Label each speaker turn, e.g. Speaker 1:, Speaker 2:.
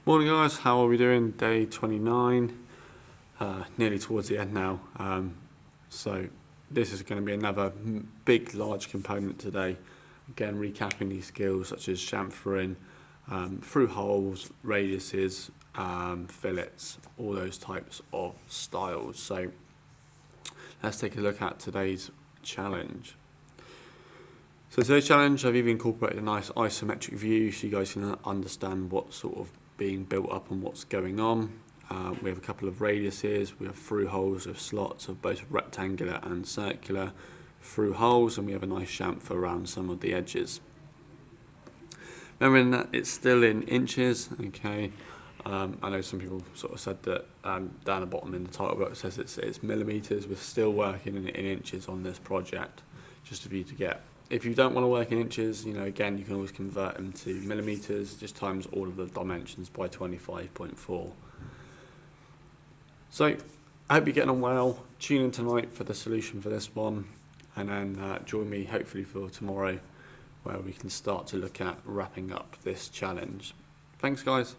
Speaker 1: Morning guys, how are we doing? Day 29, nearly towards the end now. So this is going to be another big, large component today. Again, recapping these skills such as chamfering, through holes, radiuses, fillets, all those types of styles. So let's take a look at today's challenge. So today's challenge, I've even incorporated a nice isometric view so you guys can understand what's sort of being built up and what's going on. We have a couple of radiuses, we have through holes with slots of both rectangular and circular through holes, and we have a nice chamfer around some of the edges. Remembering that it's still in inches, okay. I know some people sort of said that down the bottom in the title block it says it's millimeters. We're still working in inches on this project, just for you to get. If you don't want to work in inches, again, you can always convert them to millimeters, just times all of the dimensions by 25.4. So, I hope you're getting on well. Tune in tonight for the solution for this one, and then join me hopefully for tomorrow, where we can start to look at wrapping up this challenge. Thanks, guys.